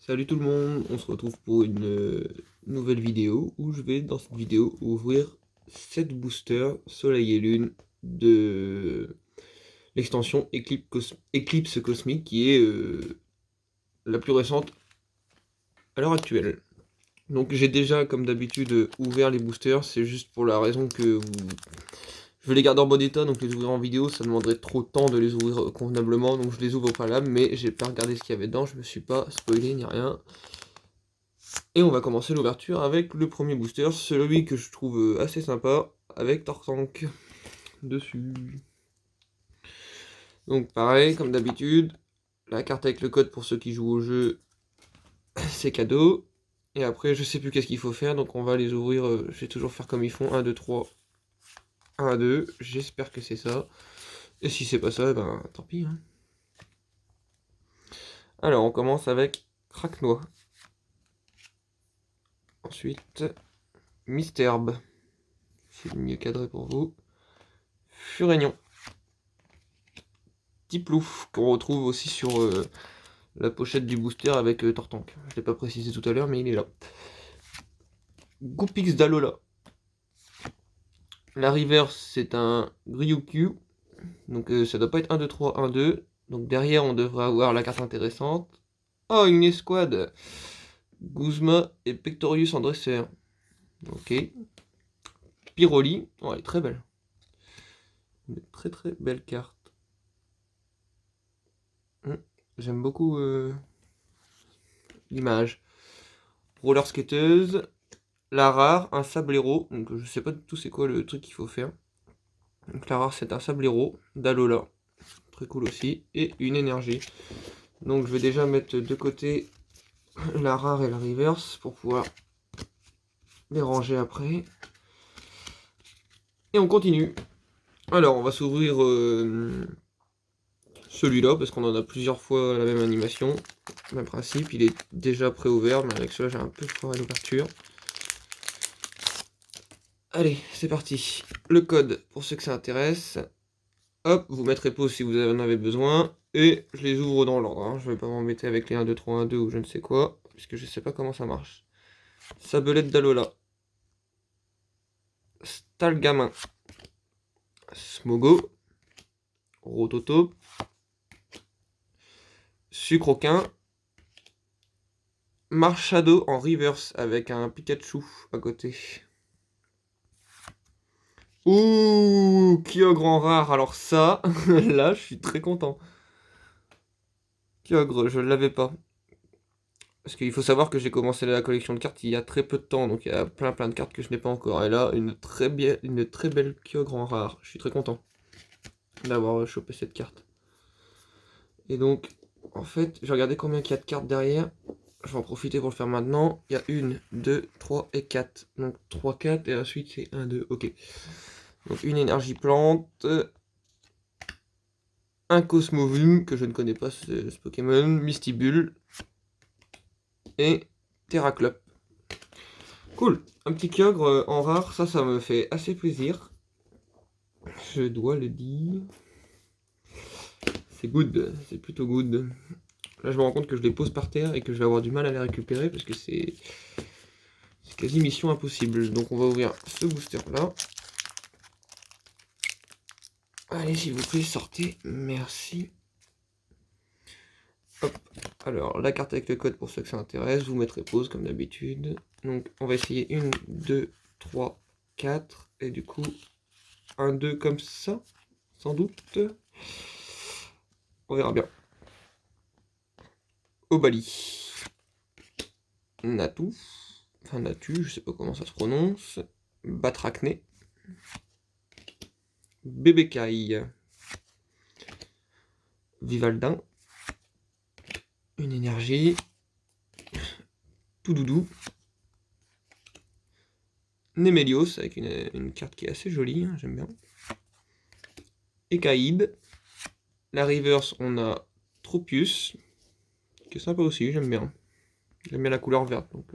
Salut tout le monde, on se retrouve pour une nouvelle vidéo où je vais dans cette vidéo ouvrir 7 boosters Soleil et Lune de l'extension Eclipse Cosmique qui est la plus récente à l'heure actuelle. Donc j'ai déjà comme d'habitude ouvert les boosters, c'est juste pour la raison que je veux les garder en bon état, donc les ouvrir en vidéo ça demanderait trop de temps de les ouvrir convenablement, donc je les ouvre au préalable, mais j'ai pas regardé ce qu'il y avait dedans, je me suis pas spoilé ni rien. Et on va commencer l'ouverture avec le premier booster, celui que je trouve assez sympa, avec Tortank dessus. Donc pareil, comme d'habitude, la carte avec le code pour ceux qui jouent au jeu, c'est cadeau. Et après, je sais plus qu'est-ce qu'il faut faire, donc on va les ouvrir, je vais toujours faire comme ils font, 1, 2, 3, 1, 2, j'espère que c'est ça. Et si c'est pas ça, ben tant pis. Hein. Alors, on commence avec Craquenois. Ensuite, Misterbe. C'est mieux cadré pour vous. Furignon. Tiplouf, qu'on retrouve aussi sur la pochette du booster avec Tortank. Je ne l'ai pas précisé tout à l'heure, mais il est là. Goopix d'Alola. La reverse, c'est un Ryukyu. Donc ça doit pas être 1, 2, 3, 1, 2. Donc derrière, on devrait avoir la carte intéressante. Oh, une escouade. Guzma et Pectorius en dresseur. Ok. Pyroli. Oh, elle est très belle. Une très très belle carte. J'aime beaucoup l'image. Roller skateuse. La rare, un sablero. Donc je sais pas du tout c'est quoi le truc qu'il faut faire. Donc la rare c'est un sablero d'Alola. Très cool aussi. Et une énergie. Donc je vais déjà mettre de côté la rare et la reverse pour pouvoir les ranger après. Et on continue. Alors on va s'ouvrir celui-là parce qu'on en a plusieurs fois la même animation. Même principe, il est déjà pré-ouvert, mais avec cela j'ai un peu foiré l'ouverture. Allez, c'est parti. Le code pour ceux que ça intéresse. Hop, vous mettrez pause si vous en avez besoin. Et je les ouvre dans l'ordre. Hein. Je vais pas m'embêter avec les 1, 2, 3, 1, 2 ou je ne sais quoi. Puisque je sais pas comment ça marche. Sabelette d'Alola. Stalgamin. Smogo. Rototo. Sucroquin. Marshado en reverse avec un Pikachu à côté. Ouh, Kyogre en rare. Alors ça, là, je suis très content. Kyogre, je ne l'avais pas. Parce qu'il faut savoir que j'ai commencé la collection de cartes il y a très peu de temps, donc il y a plein de cartes que je n'ai pas encore. Et là, une très belle Kyogre en rare. Je suis très content d'avoir chopé cette carte. Et donc, en fait, j'ai regardé combien il y a de cartes derrière. Je vais en profiter pour le faire maintenant. Il y a 1, 2, 3 et 4. Donc 3, 4 et ensuite c'est 1, 2. Ok. Donc une énergie plante. Un Cosmovum, que je ne connais pas ce Pokémon. Mistibule. Et Terraclop. Cool. Un petit Kyogre en rare, ça me fait assez plaisir. Je dois le dire. C'est good, c'est plutôt good. Là, je me rends compte que je les pose par terre et que je vais avoir du mal à les récupérer parce que c'est quasi mission impossible. Donc, on va ouvrir ce booster-là. Allez, s'il vous plaît, sortez. Merci. Hop. Alors, la carte avec le code pour ceux que ça intéresse. Vous mettrez pause comme d'habitude. Donc, on va essayer 1, 2, 3, 4. Et du coup, 1, 2 comme ça. Sans doute. On verra bien. Obali. Natu. Enfin, Natu, je sais pas comment ça se prononce. Batracné. Bébécaille. Vivaldin. Une énergie. Tout doudou. Nemelios, avec une carte qui est assez jolie, hein, j'aime bien. Ekaïd. La reverse, on a Tropius, qui est sympa aussi, j'aime bien. J'aime bien la couleur verte, donc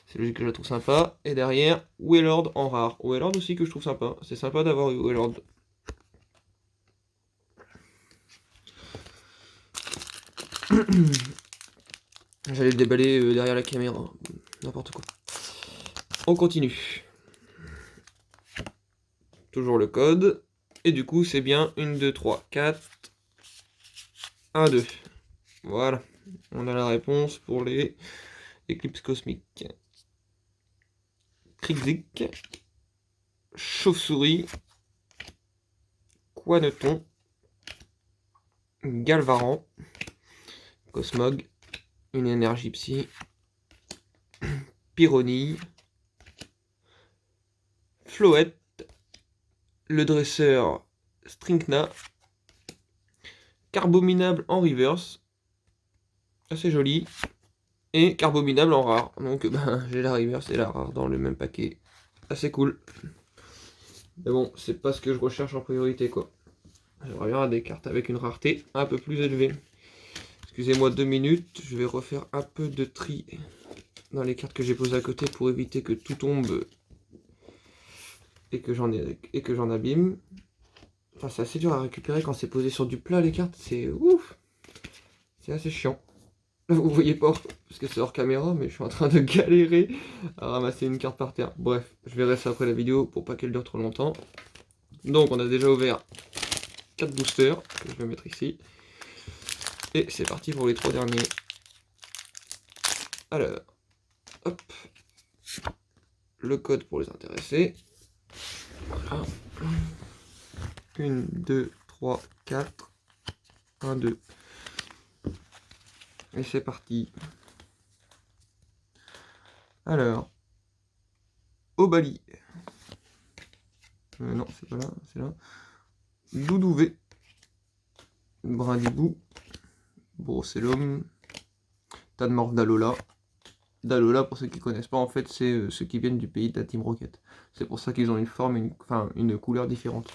c'est logique que je la trouve sympa. Et derrière, Wailord en rare. Wailord aussi que je trouve sympa. C'est sympa d'avoir Wailord. J'allais le déballer derrière la caméra. N'importe quoi. On continue. Toujours le code. Et du coup, c'est bien 1, 2, 3, 4, 1, 2. Voilà. On a la réponse pour les éclipses cosmiques. Krixik, chauve-souris, Quaneton, Galvaran, Cosmog, une énergie psy, Pyronille, Floette, le dresseur Strinkna, Carbominable en reverse, assez joli, et Carbominable en rare. Donc ben, j'ai la reverse et la rare dans le même paquet. Assez cool. Mais bon, c'est pas ce que je recherche en priorité quoi. J'aimerais bien des cartes avec une rareté un peu plus élevée. Excusez-moi 2 minutes, je vais refaire un peu de tri dans les cartes que j'ai posées à côté pour éviter que tout tombe et que j'en abîme. Enfin, c'est assez dur à récupérer quand c'est posé sur du plat les cartes, c'est ouf. C'est assez chiant. Là, vous voyez pas parce que c'est hors caméra, mais je suis en train de galérer à ramasser une carte par terre. Bref, je verrai ça après la vidéo pour pas qu'elle dure trop longtemps. Donc, on a déjà ouvert 4 boosters que je vais mettre ici. Et c'est parti pour les 3 derniers. Alors, hop. Le code pour les intéresser. Voilà. 1, 2, 3, 4. 1, 2. Et c'est parti. Alors, Obali. Non, c'est pas là, c'est là. Doudouvé. Brindibou. Brocellum. Tadmorph d'Alola. D'Alola, pour ceux qui connaissent pas, en fait, c'est ceux qui viennent du pays de la Team Rocket. C'est pour ça qu'ils ont une forme, une couleur différente.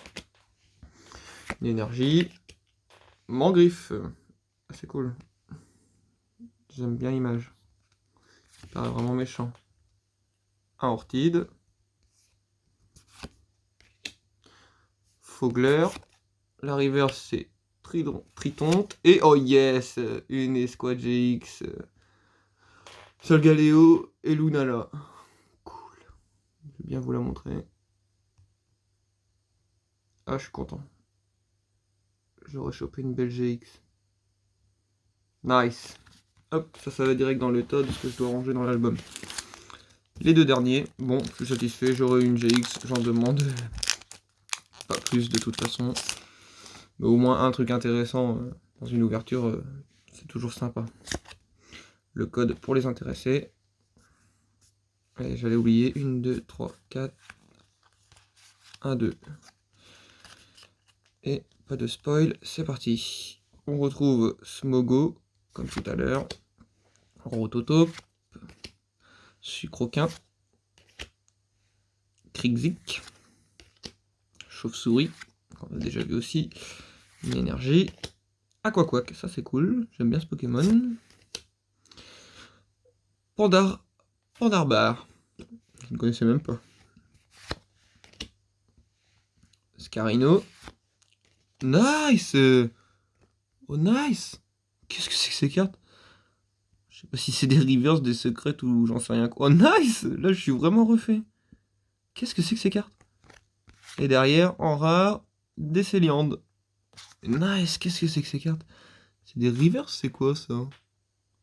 Une énergie. Mangriffe. C'est cool. J'aime bien l'image. Ça paraît vraiment méchant. Un Ortide. Fogler. La reverse, c'est Tritonte. Et oh yes, une Esquad GX. Solgaleo et Lunala. Cool. Je vais bien vous la montrer. Ah, je suis content. J'aurais chopé une belle GX. Nice. Hop, ça va direct dans le tas de ce que je dois ranger dans l'album. Les 2 derniers, bon, je suis satisfait, j'aurai une GX, j'en demande pas plus de toute façon. Mais au moins un truc intéressant dans une ouverture, c'est toujours sympa. Le code pour les intéressés. Allez, j'allais oublier. 1, 2, 3, 4. 1, 2. Et pas de spoil, c'est parti. On retrouve Smogo, comme tout à l'heure. Rototope. Sucroquin. Krixik. Chauve-souris, on a déjà vu aussi. Une énergie. Aquaquack, ça c'est cool, j'aime bien ce Pokémon. Pandarbar, je ne connaissais même pas. Scarino. Nice. Oh nice. Qu'est-ce que c'est que ces cartes? Je sais pas si c'est des reverse, des secrets ou j'en sais rien. Oh nice. Là je suis vraiment refait. Qu'est-ce que c'est que ces cartes? Et derrière, en rare, des Céliandes. Nice, qu'est-ce que c'est que ces cartes? C'est des reverse, c'est quoi ça?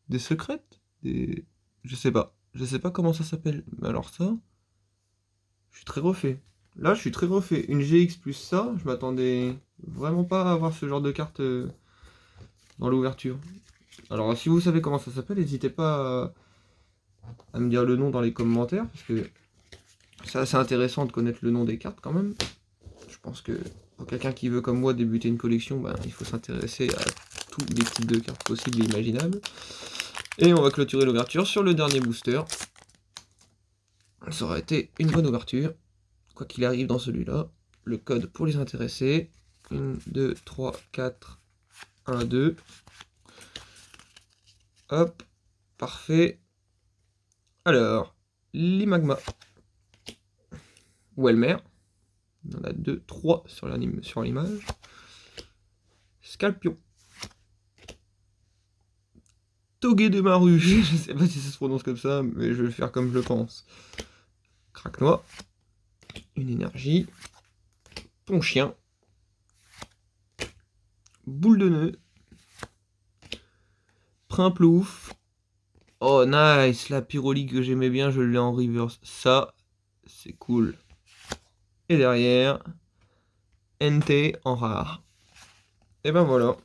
Des secrètes? Des... Je sais pas. Je sais pas comment ça s'appelle. Mais alors ça, je suis très refait. Là, je suis très refait. Une GX plus ça, je m'attendais vraiment pas à avoir ce genre de carte dans l'ouverture. Alors, si vous savez comment ça s'appelle, n'hésitez pas à me dire le nom dans les commentaires, parce que c'est assez intéressant de connaître le nom des cartes quand même. Je pense que pour quelqu'un qui veut comme moi débuter une collection, ben, il faut s'intéresser à tous les types de cartes possibles et imaginables. Et on va clôturer l'ouverture sur le dernier booster. Ça aurait été une bonne ouverture, quoi qu'il arrive dans celui-là. Le code pour les intéressés. 1, 2, 3, 4, 1, 2. Hop, parfait. Alors, l'Imagma. Welmer. Il y en a 2, 3 sur l'image. Scalpion. Togedemaru. Je sais pas si ça se prononce comme ça, mais je vais le faire comme je le pense. Craque-noix. Une énergie. Ponchien. Boule de nœud. Primplouf. Oh nice, la pyroli que j'aimais bien, je l'ai en reverse. Ça, c'est cool. Et derrière, NT en rare. Et ben voilà.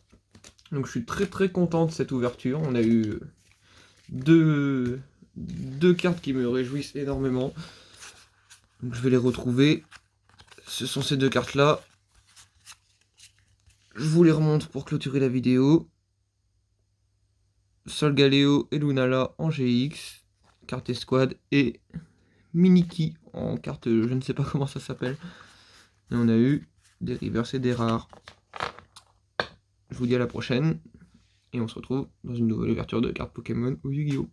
Donc je suis très très content de cette ouverture. On a eu deux cartes qui me réjouissent énormément. Donc je vais les retrouver. Ce sont ces deux cartes là. Je vous les remonte pour clôturer la vidéo. Solgaleo et Lunala en GX. Carte escouade et Miniki en carte, je ne sais pas comment ça s'appelle. Et on a eu des reverse et des rares. Je vous dis à la prochaine. Et on se retrouve dans une nouvelle ouverture de cartes Pokémon ou Yu-Gi-Oh!